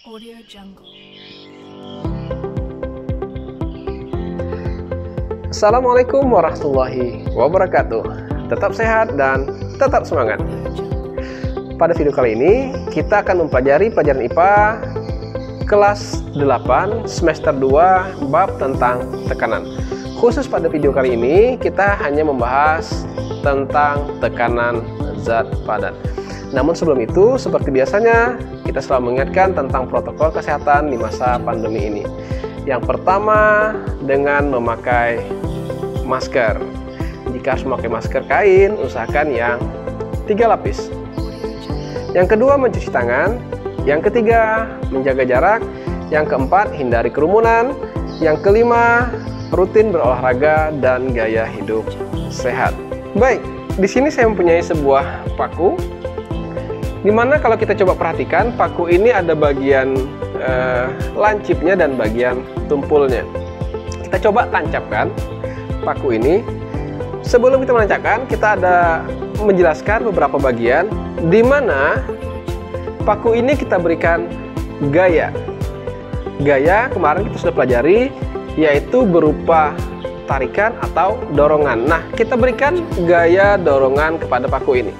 Audio Jungle. Assalamualaikum warahmatullahi wabarakatuh. Tetap sehat dan tetap semangat. Pada video kali ini kita akan mempelajari pelajaran IPA kelas 8 semester 2 bab tentang tekanan. Khusus pada video kali ini kita hanya membahas tentang tekanan zat padat. Namun sebelum itu, seperti biasanya, kita selalu mengingatkan tentang protokol kesehatan di masa pandemi ini. Yang pertama, dengan memakai masker. Jika harus memakai masker kain, usahakan yang 3 lapis. Yang kedua, mencuci tangan. Yang ketiga, menjaga jarak. Yang keempat, hindari kerumunan. Yang kelima, rutin berolahraga dan gaya hidup sehat. Baik, di sini saya mempunyai sebuah paku. Dimana kalau kita coba perhatikan, paku ini ada bagian lancipnya dan bagian tumpulnya. Kita coba tancapkan paku ini. Sebelum kita menancapkan, kita ada menjelaskan beberapa bagian di mana paku ini kita berikan gaya. Gaya kemarin kita sudah pelajari, yaitu berupa tarikan atau dorongan. Nah, kita berikan gaya dorongan kepada paku ini.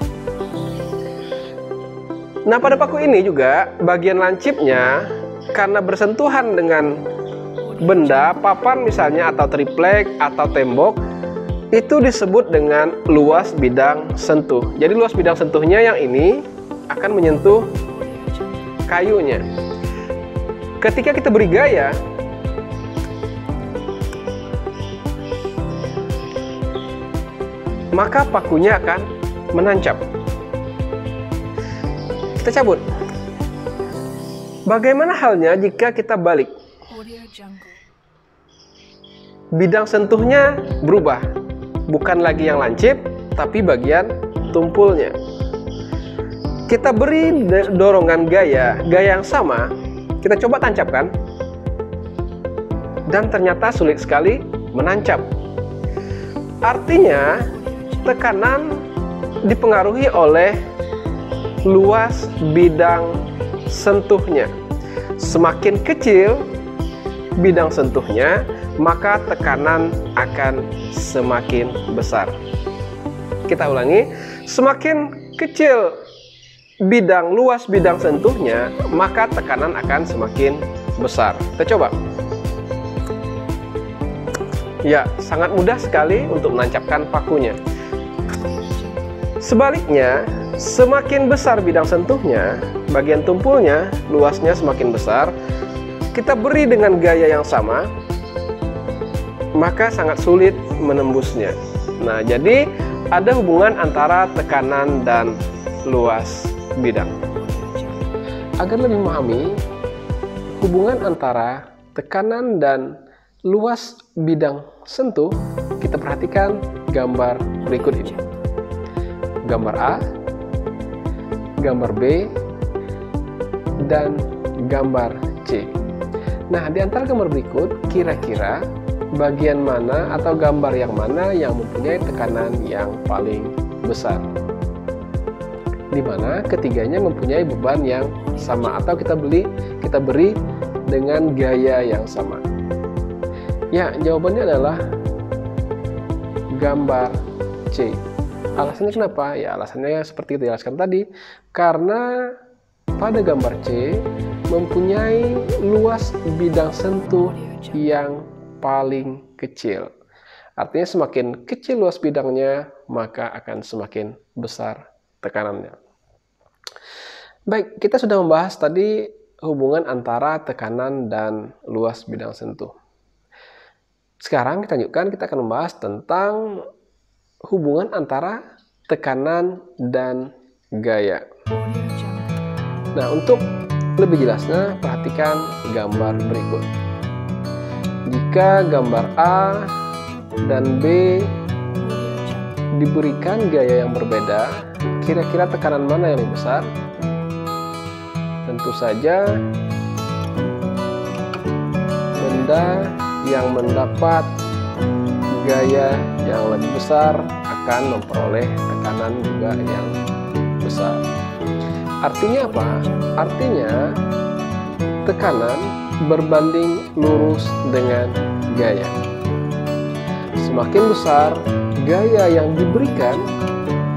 Nah, pada paku ini juga bagian lancipnya karena bersentuhan dengan benda, papan misalnya, atau triplek atau tembok, itu disebut dengan luas bidang sentuh. Jadi luas bidang sentuhnya yang ini akan menyentuh kayunya. Ketika kita beri gaya, maka pakunya akan menancap. Kita cabut. Bagaimana halnya jika kita balik? Audio Jungle. Bidang sentuhnya berubah. Bukan lagi yang lancip, tapi bagian tumpulnya. Kita beri dorongan gaya yang sama. Kita coba tancapkan. Dan ternyata sulit sekali menancap. Artinya, tekanan dipengaruhi oleh luas bidang sentuhnya. Semakin kecil bidang sentuhnya, maka tekanan akan semakin besar. Kita ulangi, semakin kecil luas bidang sentuhnya, maka tekanan akan semakin besar. Kita coba. Ya, sangat mudah sekali untuk menancapkan pakunya. Sebaliknya, semakin besar bidang sentuhnya, bagian tumpulnya, luasnya semakin besar, kita beri dengan gaya yang sama, maka sangat sulit menembusnya. Nah, jadi ada hubungan antara tekanan dan luas bidang. Agar lebih memahami hubungan antara tekanan dan luas bidang sentuh, kita perhatikan gambar berikut ini. Gambar A, gambar B, dan gambar C. Nah, di antara gambar berikut, kira-kira bagian mana atau gambar yang mana yang mempunyai tekanan yang paling besar? Di mana ketiganya mempunyai beban yang sama atau kita beri dengan gaya yang sama. Ya, jawabannya adalah gambar C. Alasannya kenapa? Ya, alasannya seperti itu dijelaskan tadi. Karena pada gambar C mempunyai luas bidang sentuh yang paling kecil. Artinya semakin kecil luas bidangnya, maka akan semakin besar tekanannya. Baik, kita sudah membahas tadi hubungan antara tekanan dan luas bidang sentuh. Sekarang kita lanjutkan, kita akan membahas tentang hubungan antara tekanan dan gaya. Nah, untuk lebih jelasnya, perhatikan gambar berikut. Jika gambar A dan B diberikan gaya yang berbeda, kira-kira tekanan mana yang lebih besar? Tentu saja benda yang mendapat gaya yang lebih besar akan memperoleh tekanan juga yang besar. Artinya apa? Artinya tekanan berbanding lurus dengan gaya. Semakin besar gaya yang diberikan,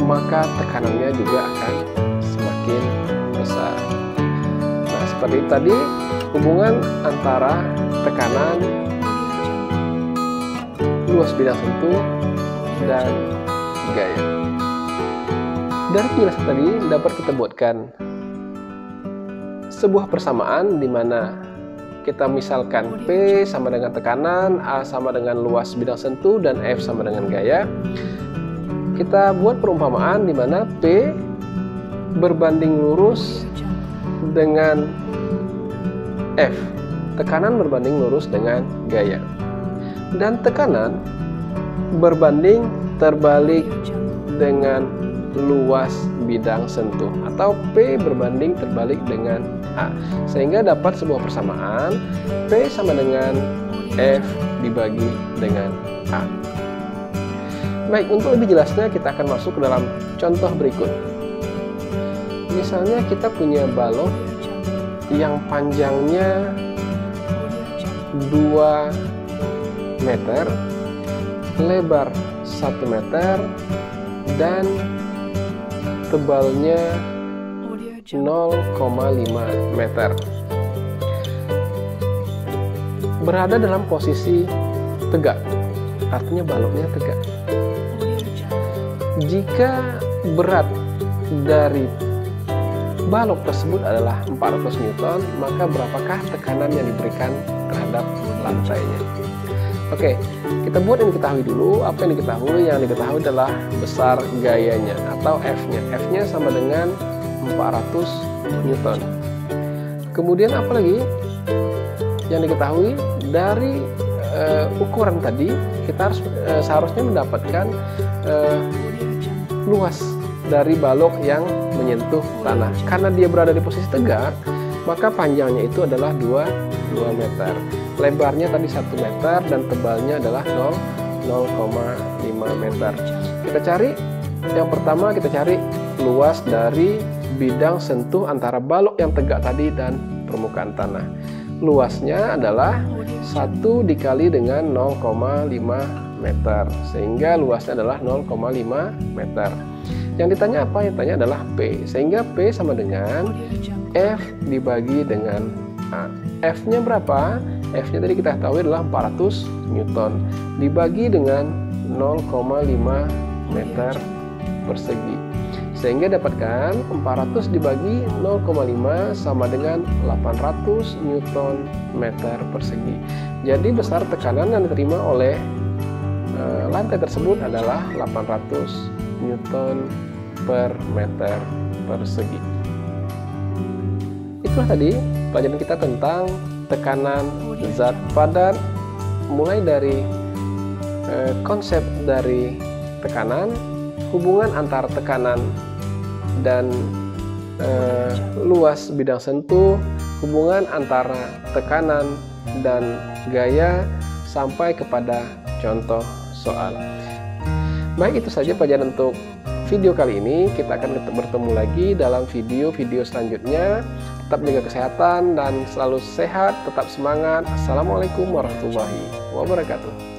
maka tekanannya juga akan semakin besar. Nah, seperti tadi, hubungan antara tekanan, luas bidang sentuh, dan gaya. Dari penjelasan tadi dapat kita buatkan sebuah persamaan di mana kita misalkan P sama dengan tekanan, A sama dengan luas bidang sentuh, dan F sama dengan gaya. Kita buat perumpamaan di mana P berbanding lurus dengan F, tekanan berbanding lurus dengan gaya, dan tekanan berbanding terbalik dengan luas bidang sentuh, atau P berbanding terbalik dengan A, sehingga dapat sebuah persamaan P sama dengan F dibagi dengan A. Baik, untuk lebih jelasnya kita akan masuk ke dalam contoh berikut. Misalnya kita punya balok yang panjangnya 2 meter, lebar 1 meter, dan tebalnya 0,5 meter. Berada dalam posisi tegak, artinya baloknya tegak. Jika berat dari balok tersebut adalah 400 Newton, maka berapakah tekanan yang diberikan terhadap lantainya? Oke, kita buat yang diketahui dulu. Apa yang diketahui? Yang diketahui adalah besar gayanya atau F-nya. F-nya sama dengan 400 Newton. Kemudian apa lagi yang diketahui? Dari ukuran tadi kita harus seharusnya mendapatkan luas dari balok yang menyentuh tanah. Karena dia berada di posisi tegak, maka panjangnya itu adalah 2 meter. Lebarnya tadi 1 meter dan tebalnya adalah 0,5 meter. Kita cari, yang pertama kita cari luas dari bidang sentuh antara balok yang tegak tadi dan permukaan tanah. Luasnya adalah 1 dikali dengan 0,5 meter, sehingga luasnya adalah 0,5 meter. Yang ditanya apa? Yang ditanya adalah P, sehingga P sama dengan F dibagi dengan A. F-nya berapa? F-nya tadi kita ketahui adalah 400 Newton dibagi dengan 0,5 meter persegi, sehingga dapatkan 400 dibagi 0,5 sama dengan 800 Newton meter persegi. Jadi besar tekanan yang diterima oleh lantai tersebut adalah 800 Newton per meter persegi. Itulah tadi pelajaran kita tentang tekanan zat padat, mulai dari konsep dari tekanan, hubungan antara tekanan dan luas bidang sentuh, hubungan antara tekanan dan gaya, sampai kepada contoh soal. Baik, itu saja pelajaran untuk video kali ini. Kita akan bertemu lagi dalam video-video selanjutnya. Tetap jaga kesehatan dan selalu sehat, tetap semangat. Assalamualaikum warahmatullahi wabarakatuh.